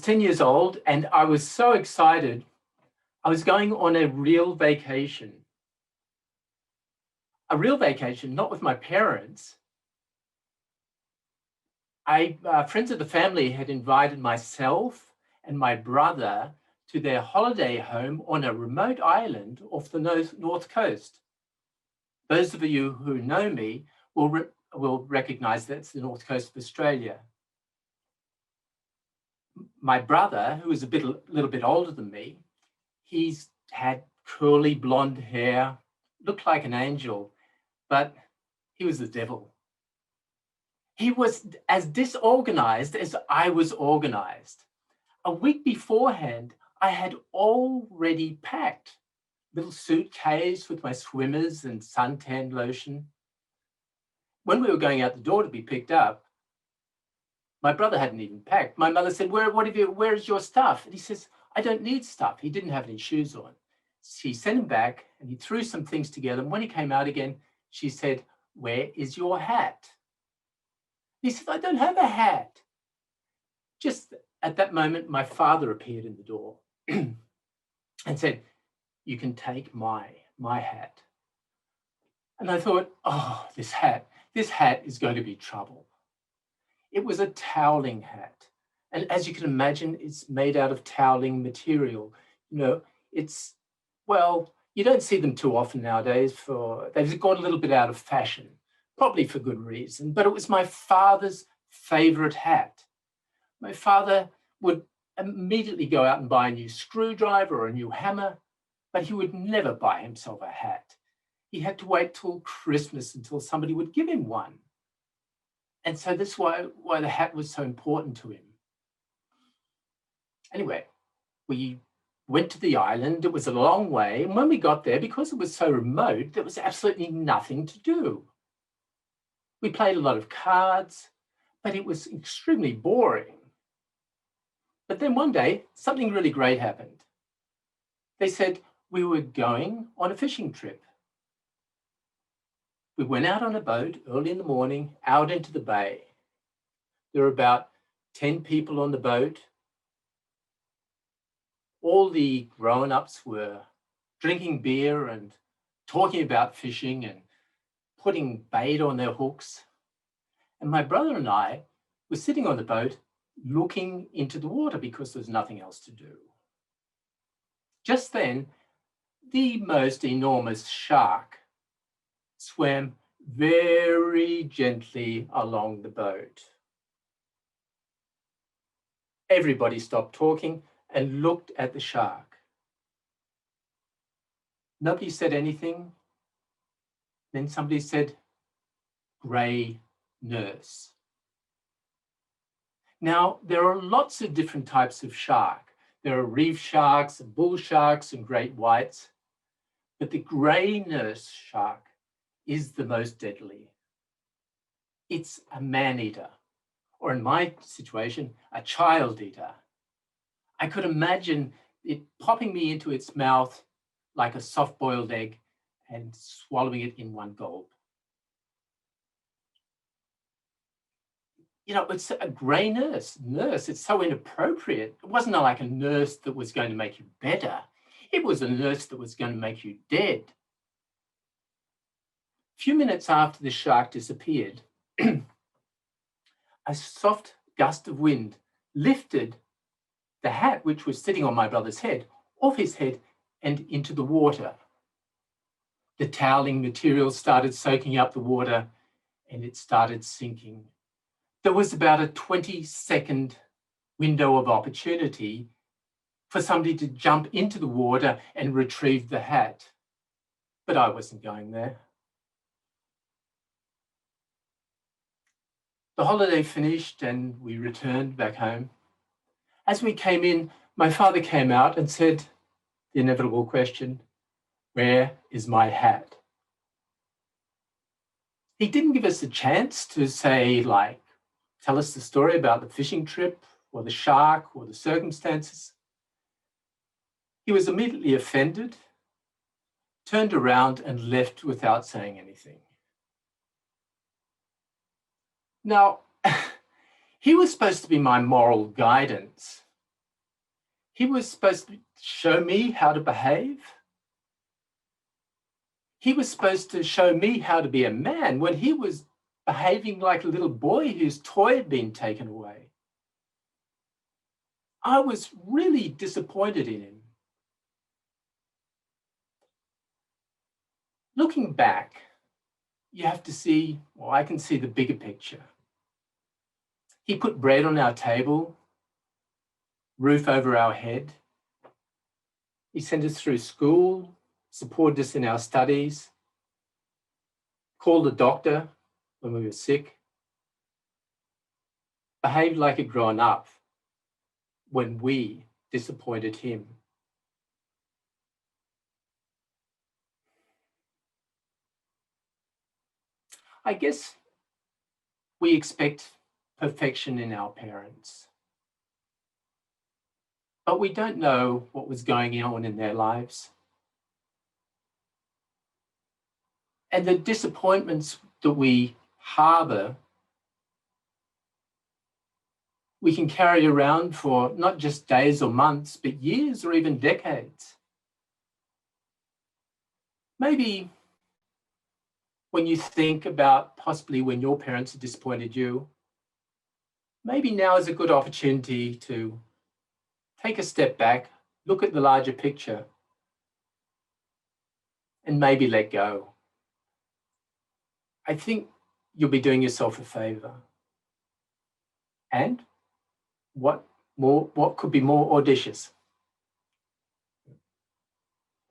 10 years old and I was so excited. I was going on a real vacation. A real vacation, not with my parents. Friends of the family had invited myself and my brother to their holiday home on a remote island off the north coast. Those of you who know me will recognize that's the north coast of Australia. My brother, who was a little bit older than me, he's had curly blonde hair, looked like an angel, but he was the devil. He was as disorganized as I was organized. A week beforehand, I had already packed a little suitcase with my swimmers and suntan lotion. When we were going out the door to be picked up, my brother hadn't even packed. My mother said, where's your stuff? And he says, I don't need stuff. He didn't have any shoes on. She sent him back and he threw some things together. And when he came out again, she said, where is your hat? He said, I don't have a hat. Just at that moment, my father appeared in the door and said, you can take my hat. And I thought, oh, this hat is going to be trouble. It was a toweling hat. And as you can imagine, it's made out of toweling material. You know, you don't see them too often nowadays. They've gone a little bit out of fashion, probably for good reason, but it was my father's favorite hat. My father would immediately go out and buy a new screwdriver or a new hammer, but he would never buy himself a hat. He had to wait till Christmas until somebody would give him one. And so this is why the hat was so important to him. Anyway, we went to the island. It was a long way. And when we got there, because it was so remote, there was absolutely nothing to do. We played a lot of cards, but it was extremely boring. But then one day, something really great happened. They said we were going on a fishing trip. We went out on a boat early in the morning, out into the bay. There were about 10 people on the boat. All the grown-ups were drinking beer and talking about fishing and putting bait on their hooks. And my brother and I were sitting on the boat looking into the water because there was nothing else to do. Just then, the most enormous shark swam very gently along the boat. Everybody stopped talking and looked at the shark. Nobody said anything. Then somebody said, grey nurse. Now, there are lots of different types of shark. There are reef sharks and bull sharks and great whites, but the grey nurse shark is the most deadly. It's a man-eater, or in my situation, a child eater. I could imagine it popping me into its mouth like a soft-boiled egg and swallowing it in one gulp. You know, it's a grey nurse. It's so inappropriate. It wasn't like a nurse that was going to make you better. It was a nurse that was going to make you dead. A few minutes after the shark disappeared, a soft gust of wind lifted the hat, which was sitting on my brother's head, off his head and into the water. The toweling material started soaking up the water and it started sinking. There was about a 20-second window of opportunity for somebody to jump into the water and retrieve the hat. But I wasn't going there. The holiday finished and we returned back home. As we came in, my father came out and said the inevitable question, where is my hat? He didn't give us a chance to say, like, tell us the story about the fishing trip or the shark or the circumstances. He was immediately offended, turned around and left without saying anything. Now, he was supposed to be my moral guidance, He was supposed to show me how to behave. He was supposed to show me how to be a man when he was behaving like a little boy whose toy had been taken away. I was really disappointed in him. Looking back, you have to see, well, I can see the bigger picture. He put bread on our table, roof over our head. He sent us through school, supported us in our studies, called a doctor when we were sick, behaved like a grown-up when we disappointed him. I guess we expect perfection in our parents, but we don't know what was going on in their lives. And the disappointments that we harbor, we can carry around for not just days or months, but years or even decades. Maybe when you think about possibly when your parents have disappointed you, maybe now is a good opportunity to take a step back, look at the larger picture, and maybe let go. I think you'll be doing yourself a favor. And what could be more audacious?